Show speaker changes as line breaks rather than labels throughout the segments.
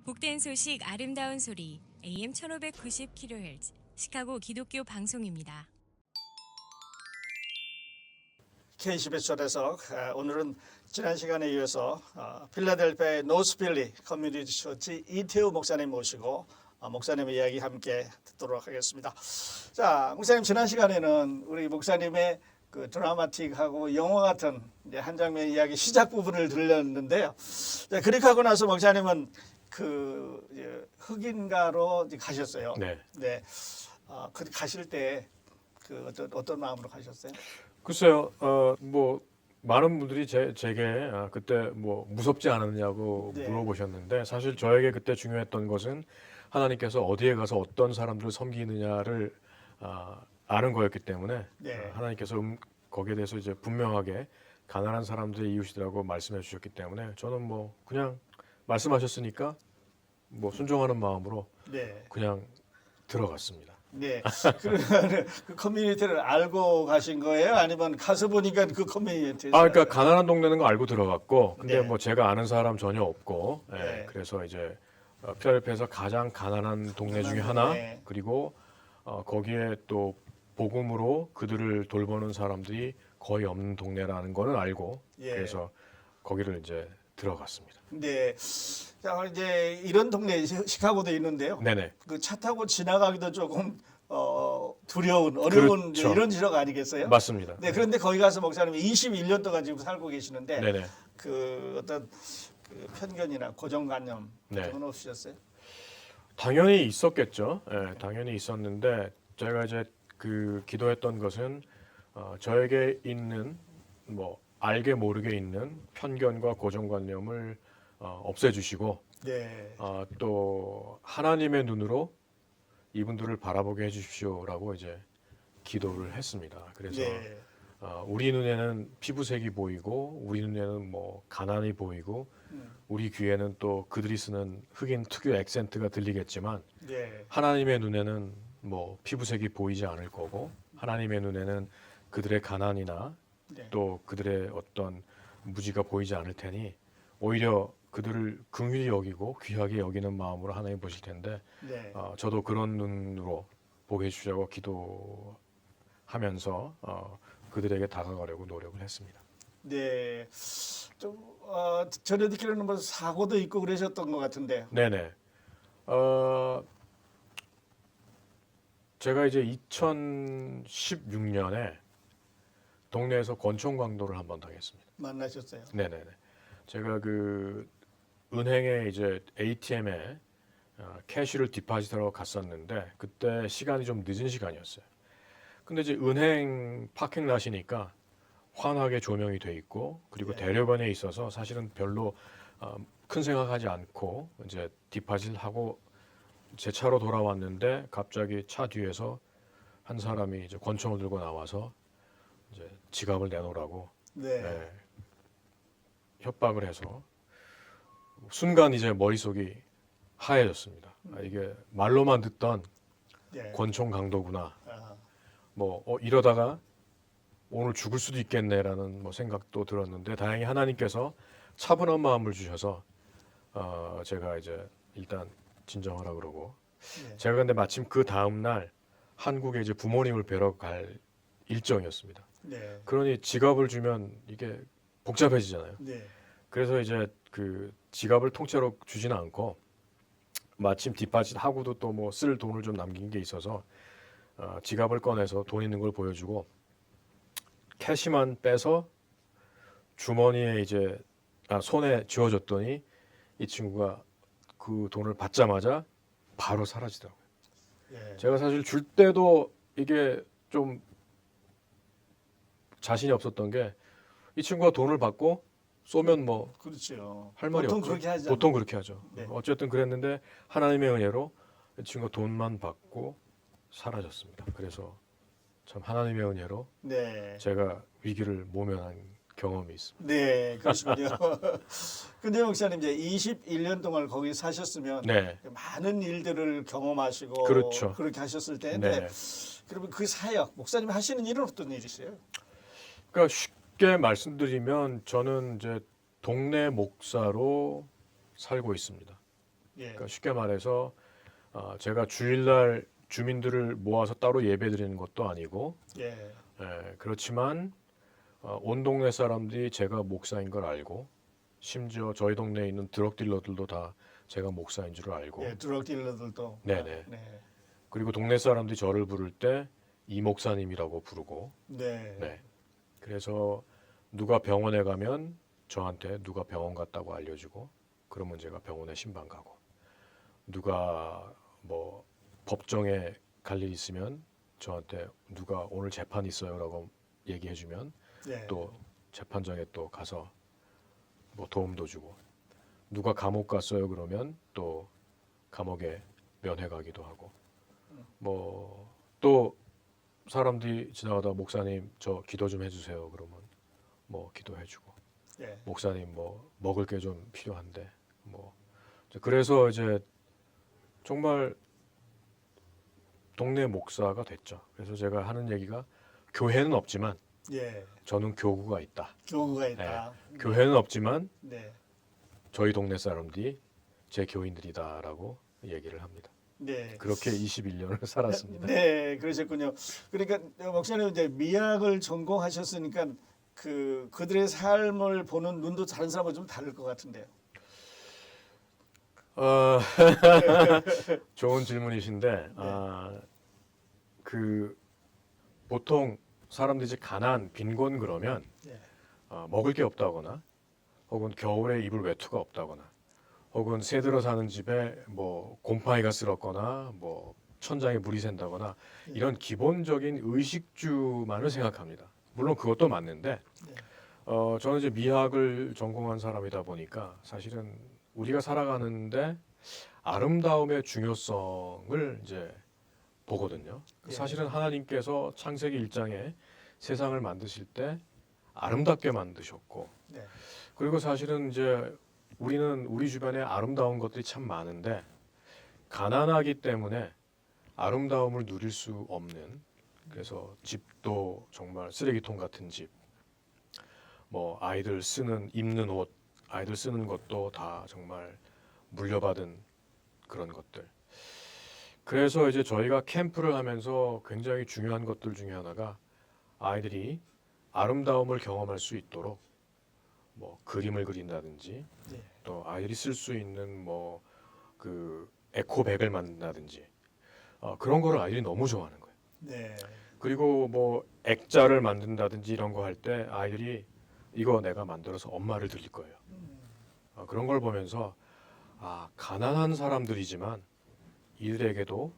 복된 소식 아름다운 소리 AM 1590kHz 시카고 기독교 방송입니다.
KCBS에서 오늘은 지난 시간에 이어서 필라델피아의 노스빌리 커뮤니티 처치 이태우 목사님 모시고 목사님의 이야기 함께 듣도록 하겠습니다. 자, 목사님 지난 시간에는 우리 목사님의 그 드라마틱하고 영화 같은 이제 한 장면 이야기 시작 부분을 들렸는데요. 자, 그렇게 하고 나서 목사님은 그 흑인가로 이제 가셨어요.
네.
네. 그 가실 때 그 어떤 마음으로 가셨어요?
글쎄요, 뭐 많은 분들이 제게 그때 뭐 무섭지 않았냐고
네.
물어보셨는데 사실 저에게 그때 중요했던 것은 하나님께서 어디에 가서 어떤 사람들을 섬기느냐를 아는 거였기 때문에
네.
하나님께서 거기에 대해서 이제 분명하게 가난한 사람들의 이웃이라고 말씀해 주셨기 때문에 저는 뭐 그냥 말씀하셨으니까 뭐 순종하는 마음으로
네.
그냥 들어갔습니다.
네. 그 커뮤니티를 알고 가신 거예요? 아니면 가서 보니까 그 커뮤니티에서?
그러니까 가난한 동네는 거 알고 들어갔고, 근데
네.
뭐 제가 아는 사람 전혀 없고,
네.
그래서 이제 필라델피아에서 가장 가난한 동네 중에 하나,
네.
그리고 거기에 또 복음으로 그들을 돌보는 사람들이 거의 없는 동네라는 거는 알고,
예.
그래서 거기를 이제 들어갔습니다.
네. 자, 이제 이런 동네 시카고도 있는데요.
네네.
그 차 타고 지나가기도 조금 두려운, 어려운
그렇죠.
이런 지역 아니겠어요?
맞습니다.
네. 그런데 거기 가서 목사님 21년 동안 지금 살고 계시는데
네네.
그 어떤 그 편견이나 고정관념
네.
그런 건 없으셨어요?
당연히 있었겠죠. 당연히 있었는데 제가 이제 그 기도했던 것은 저에게 있는 뭐 알게 모르게 있는 편견과 고정관념을 없애주시고
네.
또 하나님의 눈으로 이분들을 바라보게 해주십시오라고 이제 기도를 했습니다. 그래서
네.
우리 눈에는 피부색이 보이고 우리 눈에는 뭐 가난이 보이고 우리 귀에는 또 그들이 쓰는 흑인 특유 액센트가 들리겠지만
네.
하나님의 눈에는 뭐 피부색이 보이지 않을 거고 하나님의 눈에는 그들의 가난이나
네.
또 그들의 어떤 무지가 보이지 않을 테니 오히려 그들을 긍휼히 여기고 귀하게 여기는 마음으로 하나님 보실 텐데
네.
저도 그런 눈으로 보게 해주자고 기도하면서 그들에게 다가가려고 노력을 했습니다.
네. 좀 전에 듣기로는 뭐 사고도 있고 그러셨던 것 같은데.
네네. 제가 이제 2016년에 동네에서 권총 강도를 한번 당했습니다.
만나셨어요?
네네네. 제가 그 은행에 이제 ATM에 캐시를 디파짓하러 갔었는데 그때 시간이 좀 늦은 시간이었어요. 근데 이제 은행 파킹랏이니까 환하게 조명이 돼 있고 그리고
네.
대로변에 있어서 사실은 별로 큰 생각하지 않고 이제 디파짓하고 제 차로 돌아왔는데 갑자기 차 뒤에서 한 사람이 이제 권총을 들고 나와서 이제 지갑을 내놓으라고
네.
협박을 해서 순간 이제 머릿속이 하얘졌습니다. 이게 말로만 듣던
네.
권총 강도구나.
아,
뭐 이러다가 오늘 죽을 수도 있겠네라는 뭐 생각도 들었는데 다행히 하나님께서 차분한 마음을 주셔서 제가 이제 일단 진정하라 그러고
네.
제가 근데 마침 그 다음 날 한국에 이제 부모님을 뵈러 갈 일정이었습니다.
네.
그러니 지갑을 주면 이게 복잡해지잖아요.
네.
그래서 이제 그 지갑을 통째로 주지는 않고 마침 디파짓 하고도 또 뭐 쓸 돈을 좀 남긴 게 있어서 지갑을 꺼내서 돈 있는 걸 보여주고 캐시만 빼서 주머니에 이제 손에 쥐어줬더니 이 친구가 그 돈을 받자마자 바로 사라지더라고요.
네.
제가 사실 줄 때도 이게 좀 자신이 없었던 게 이 친구가 돈을 받고 쏘면 뭐
그렇죠.
할 말이
보통
없죠.
그렇게 하죠.
보통 그렇게 하죠.
네.
어쨌든 그랬는데 하나님의 은혜로 이 친구가 돈만 받고 사라졌습니다. 그래서 참 하나님의 은혜로
네.
제가 위기를 모면한 경험이 있습니다.
네, 그렇군요. 근데 목사님 이제 21년 동안 거기 사셨으면
네,
많은 일들을 경험하시고
그렇죠.
그렇게 하셨을 텐데
네.
그러면 그 사역 목사님 하시는 일은 어떤 일이세요?
그러니까 쉽게 말씀드리면 저는 이제 동네 목사로 살고 있습니다.
예.
그러니까 쉽게 말해서 제가 주일날 주민들을 모아서 따로 예배 드리는 것도 아니고
예.
그렇지만 온 동네 사람들이 제가 목사인 걸 알고 심지어 저희 동네에 있는 드럭 딜러들도 다 제가 목사인 줄 알고
예, 드럭 딜러들도.
네네.
네.
그리고 동네 사람들이 저를 부를 때 이 목사님이라고 부르고
네.
네. 그래서 누가 병원에 가면 저한테 누가 병원 갔다고 알려주고 그러면 제가 병원에 신방 가고 누가 뭐 법정에 갈 일 있으면 저한테 누가 오늘 재판 있어요라고 얘기해주면
네.
또 재판장에 또 가서 뭐 도움도 주고 누가 감옥 갔어요 그러면 또 감옥에 면회 가기도 하고 뭐 또 사람들이 지나가다 목사님 저 기도 좀 해주세요 그러면 뭐 기도해주고
예.
목사님 뭐 먹을 게 좀 필요한데 뭐 그래서 이제 정말 동네 목사가 됐죠. 그래서 제가 하는 얘기가 교회는 없지만
예.
저는 교구가 있다.
교구가 있다.
교회는 없지만
네.
저희 동네 사람들이 제 교인들이다라고 얘기를 합니다.
네.
그렇게 21년을 살았습니다.
네, 그러셨군요. 그러니까 목사님 이제 미학을 전공하셨으니까 그들의 삶을 보는 눈도 다른 사람과 좀 다를 것 같은데요.
좋은 질문이신데 그 보통 사람들이 이제 가난, 빈곤 그러면
네.
먹을 게 없다거나 혹은 겨울에 입을 외투가 없다거나 혹은 새들어 사는 집에 뭐 곰팡이가 쓸었거나 뭐 천장에 물이 샌다거나 이런 기본적인 의식주만을 생각합니다. 물론 그것도 맞는데
네.
저는 이제 미학을 전공한 사람이다 보니까 사실은 우리가 살아가는데 아름다움의 중요성을 이제 보거든요.
예.
사실은 하나님께서 창세기 1장에 세상을 만드실 때 아름답게 만드셨고
네.
그리고 사실은 이제 우리는 우리 주변에 아름다운 것들이 참 많은데 가난하기 때문에 아름다움을 누릴 수 없는 그래서 집도 정말 쓰레기통 같은 집, 뭐 아이들 쓰는 입는 옷, 아이들 쓰는 것도 다 정말 물려받은 그런 것들. 그래서 이제 저희가 캠프를 하면서 굉장히 중요한 것들 중에 하나가 아이들이 아름다움을 경험할 수 있도록 뭐 그림을 그린다든지
네.
또 아이들이 쓸 수 있는 뭐 그 에코백을 만든다든지 그런 거를 아이들이 너무 좋아하는 거예요.
네.
그리고 뭐 액자를 만든다든지 이런 거 할 때 아이들이 이거 내가 만들어서 엄마를 드릴 거예요. 그런 걸 보면서 가난한 사람들이지만 이들에게도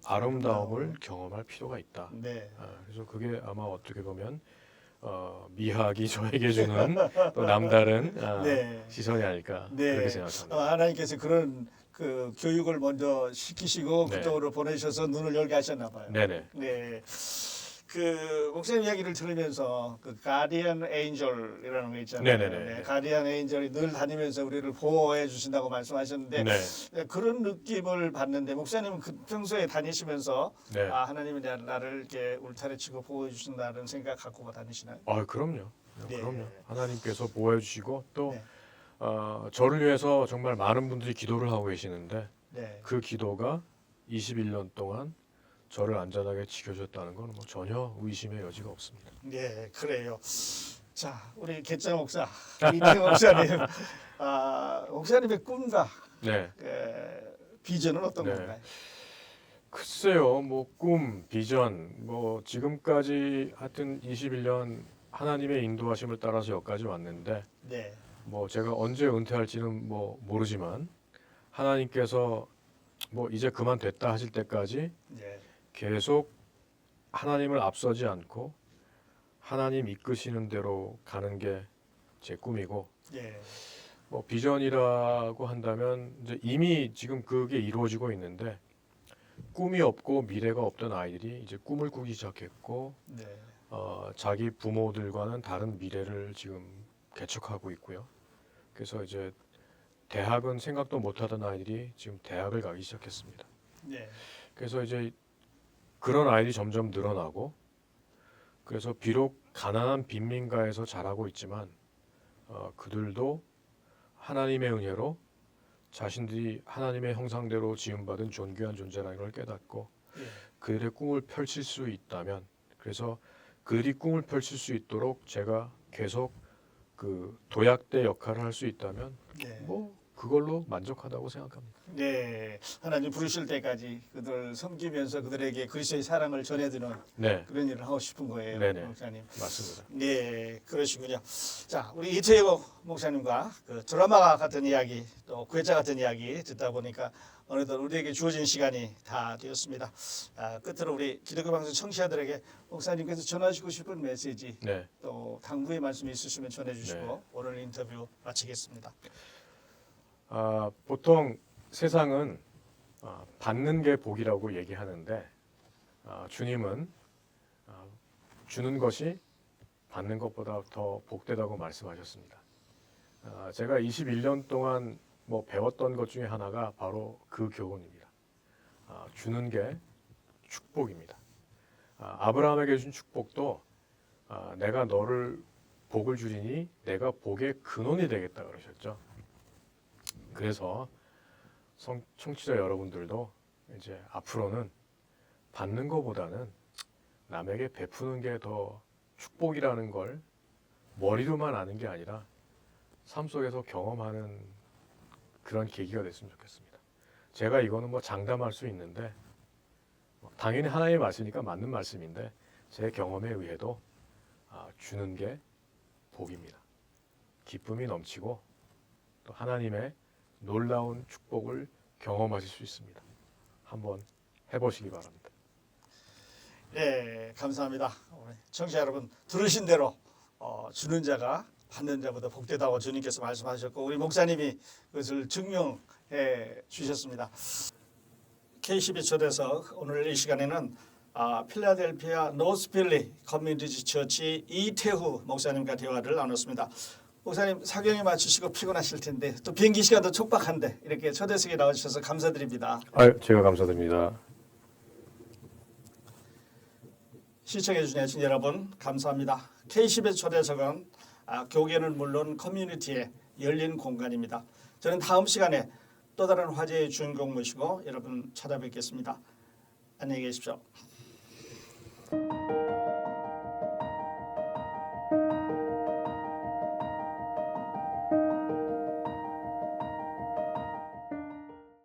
아름다움을 경험할 필요가 있다.
네.
그래서 그게 아마 어떻게 보면 미학이 저에게 주는 또 남다른
네.
시선이 아닐까
네.
그렇게 생각합니다.
하나님께서 그런 그 교육을 먼저 시키시고
네.
그쪽으로 보내셔서 눈을 열게 하셨나 봐요.
네네.
네. 그 목사님 이야기를 들으면서 그 가디언 에인절이라는 거 있잖아요.
네네네.
네, 가디언 에인절이 늘 다니면서 우리를 보호해 주신다고 말씀하셨는데
네.
그런 느낌을 받는데 목사님은 그 평소에 다니시면서
네.
하나님이 나를 이렇게 울타리치고 보호해 주신다는 생각 갖고 다니시나요?
그럼요.
네.
그럼요. 하나님께서 보호해 주시고 또
네.
저를 위해서 정말 많은 분들이 기도를 하고 계시는데
네.
그 기도가 21년 동안 저를 안전하게 지켜줬다는 건 뭐 전혀 의심의 여지가 없습니다.
네, 그래요. 자, 우리 개짜 목사, 이태 목사님, 목사님의 꿈과
네.
비전은 어떤
네.
건가요?
글쎄요, 뭐 꿈, 비전, 뭐 지금까지 하여튼 21년 하나님의 인도하심을 따라서 여기까지 왔는데
네,
뭐 제가 언제 은퇴할지는 뭐 모르지만 하나님께서 뭐 이제 그만 됐다 하실 때까지
네,
계속 하나님을 앞서지 않고 하나님 이끄시는 대로 가는 게 제 꿈이고
네,
뭐 비전이라고 한다면 이제 이미 지금 그게 이루어지고 있는데 꿈이 없고 미래가 없던 아이들이 이제 꿈을 꾸기 시작했고
네,
자기 부모들과는 다른 미래를 지금 개척하고 있고요. 그래서 이제 대학은 생각도 못하던 아이들이 지금 대학을 가기 시작했습니다.
네,
그래서 이제 그런 아이들이 점점 늘어나고 그래서 비록 가난한 빈민가에서 자라고 있지만 그들도 하나님의 은혜로 자신들이 하나님의 형상대로 지음받은 존귀한 존재라는 걸 깨닫고
예.
그들의 꿈을 펼칠 수 있다면, 그래서 그들이 꿈을 펼칠 수 있도록 제가 계속 그 도약대 역할을 할 수 있다면
네.
뭐 그걸로 만족하다고 생각합니다.
네, 하나님 부르실 때까지 그들 섬기면서 그들에게 그리스도의 사랑을 전해드리는
네,
그런 일을 하고 싶은 거예요,
네네.
목사님.
맞습니다.
네, 그러시군요. 자, 우리 이태호 목사님과 그 드라마 같은 이야기, 또 구회자 같은 이야기 듣다 보니까 어느덧 우리에게 주어진 시간이 다 되었습니다. 끝으로 우리 기독교 방송 청취자들에게 목사님께서 전하시고 싶은 메시지,
네,
또 당부의 말씀이 있으시면 전해주시고
네.
오늘 인터뷰 마치겠습니다.
보통 세상은 받는 게 복이라고 얘기하는데 주님은 주는 것이 받는 것보다 더 복되다고 말씀하셨습니다. 제가 21년 동안 뭐 배웠던 것 중에 하나가 바로 그 교훈입니다. 주는 게 축복입니다. 아브라함에게 준 축복도 내가 너를 복을 주리니 내가 복의 근원이 되겠다 그러셨죠. 그래서 청취자 여러분들도 이제 앞으로는 받는 것보다는 남에게 베푸는 게 더 축복이라는 걸 머리로만 아는 게 아니라 삶 속에서 경험하는 그런 계기가 됐으면 좋겠습니다. 제가 이거는 뭐 장담할 수 있는데 당연히 하나님의 말씀이니까 맞는 말씀인데 제 경험에 의해도 주는 게 복입니다. 기쁨이 넘치고 또 하나님의 놀라운 축복을 경험하실 수 있습니다. 한번 해보시기 바랍니다.
네, 감사합니다. 청취자 여러분 들으신 대로 주는 자가 받는 자보다 복되다고 주님께서 말씀하셨고 우리 목사님이 그것을 증명해 주셨습니다. KCB 초대석 오늘 이 시간에는 필라델피아 노스빌리 커뮤니티 처치 이태후 목사님과 대화를 나눴습니다. 목사님 사경에 맞추시고 피곤하실 텐데 또 비행기 시간도 촉박한데 이렇게 초대석에 나와주셔서 감사드립니다.
제가 감사드립니다.
시청해 주신 여러분 감사합니다. K10의 초대석은 교계는 물론 커뮤니티의 열린 공간입니다. 저는 다음 시간에 또 다른 화제의 주인공 모시고 여러분 찾아뵙겠습니다. 안녕히 계십시오.